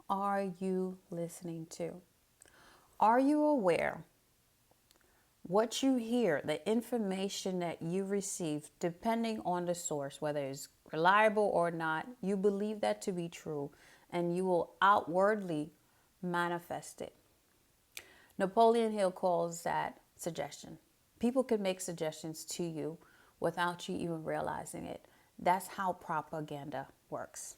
are you listening to? Are you aware what you hear, the information that you receive, depending on the source, whether it's reliable or not, you believe that to be true and you will outwardly manifest it? Napoleon Hill calls that suggestion. People can make suggestions to you without you even realizing it. That's how propaganda works.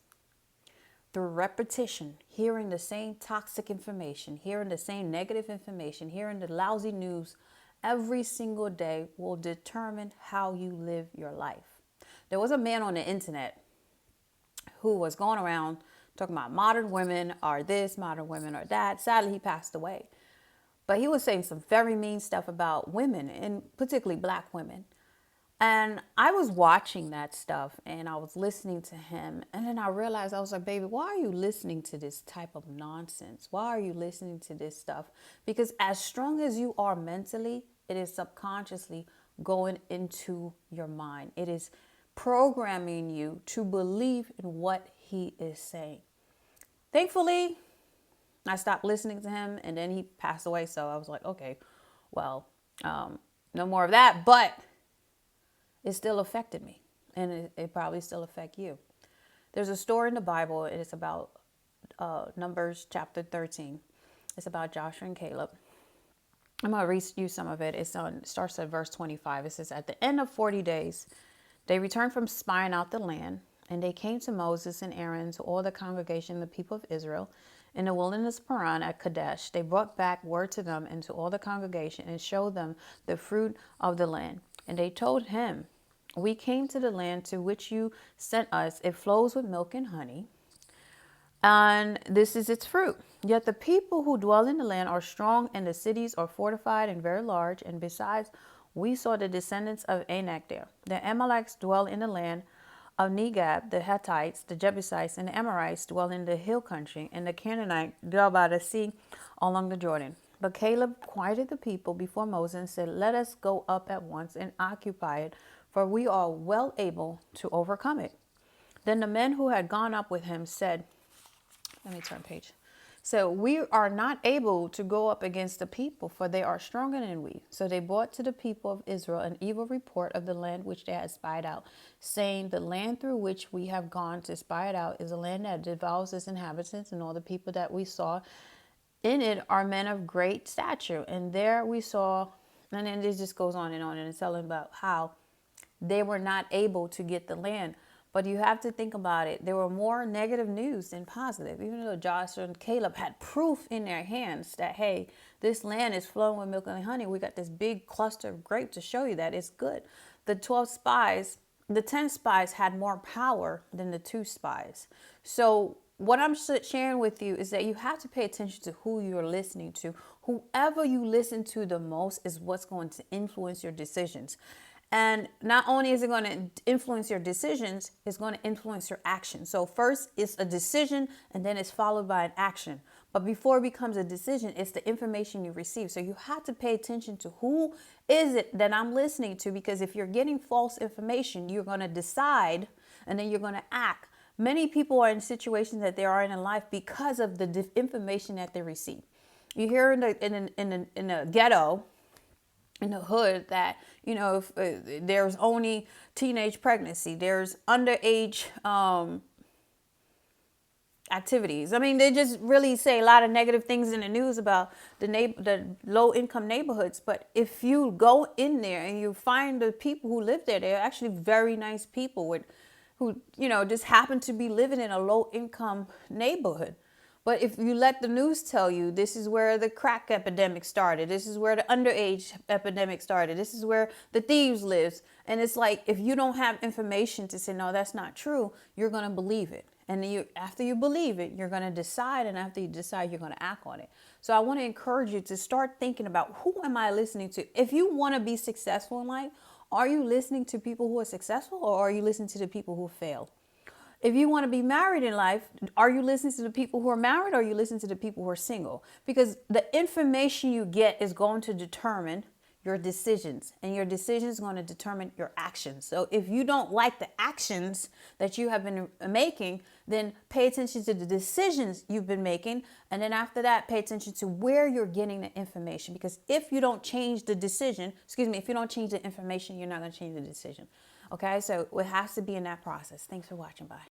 Through repetition, hearing the same toxic information, hearing the same negative information, hearing the lousy news every single day will determine how you live your life. There was a man on the internet who was going around talking about modern women are this, modern women are that. Sadly, he passed away. But he was saying some very mean stuff about women, and particularly black women. And I was watching that stuff and I was listening to him. And then I realized, I was like, baby, why are you listening to this type of nonsense? Why are you listening to this stuff? Because as strong as you are mentally, it is subconsciously going into your mind. It is programming you to believe in what he is saying. Thankfully, I stopped listening to him and then he passed away. So I was like, okay, well, no more of that. But it still affected me, and it probably still affect you. There's a story in the Bible, and it's about Numbers chapter 13. It's about Joshua and Caleb. I'm going to read you some of it. It starts at verse 25. It says, at the end of 40 days, they returned from spying out the land, and they came to Moses and Aaron, to all the congregation, the people of Israel, in the wilderness of Paran at Kadesh. They brought back word to them and to all the congregation and showed them the fruit of the land. And they told him, we came to the land to which you sent us. It flows with milk and honey, and this is its fruit. Yet the people who dwell in the land are strong, and the cities are fortified and very large. And besides, we saw the descendants of Anak there. The Amalekites dwell in the land of Negab, the Hittites, the Jebusites, and the Amorites dwell in the hill country, and the Canaanites dwell by the sea along the Jordan. But Caleb quieted the people before Moses and said, let us go up at once and occupy it, for we are well able to overcome it. Then the men who had gone up with him said, let me turn page. So we are not able to go up against the people, for they are stronger than we. So they brought to the people of Israel an evil report of the land which they had spied out, saying, the land through which we have gone to spy it out is a land that devours its inhabitants, and all the people that we saw in it are men of great stature. And there we saw, and then it just goes on, and it's telling about how they were not able to get the land. But you have to think about it. There were more negative news than positive. Even though Joshua and Caleb had proof in their hands that, hey, this land is flowing with milk and honey. We got this big cluster of grapes to show you that it's good. The 10 spies had more power than the 2 spies. So what I'm sharing with you is that you have to pay attention to who you're listening to. Whoever you listen to the most is what's going to influence your decisions. And not only is it going to influence your decisions, it's going to influence your action. So first it's a decision, and then it's followed by an action. But before it becomes a decision, it's the information you receive. So you have to pay attention to who is it that I'm listening to, because if you're getting false information, you're going to decide and then you're going to act. Many people are in situations that they are in life because of the information that they receive. You hear in the ghetto, in the hood, that if there's only teenage pregnancy, there's underage activities. I mean, they just really say a lot of negative things in the news about the low income neighborhoods. But if you go in there and you find the people who live there, they're actually very nice people who just happen to be living in a low income neighborhood. But if you let the news tell you this is where the crack epidemic started, this is where the underage epidemic started, this is where the thieves lives, and it's like, if you don't have information to say, no, that's not true, you're going to believe it. And after you believe it, you're going to decide, and after you decide, you're going to act on it. So I want to encourage you to start thinking about, who am I listening to? If you want to be successful in life, are you listening to people who are successful, or are you listening to the people who failed? If you want to be married in life, are you listening to the people who are married, or are you listening to the people who are single? Because the information you get is going to determine your decisions, and your decisions are going to determine your actions. So if you don't like the actions that you have been making, then pay attention to the decisions you've been making. And then after that, pay attention to where you're getting the information. Because if you don't change the decision, if you don't change the information, you're not going to change the decision. Okay, so it has to be in that process. Thanks for watching. Bye.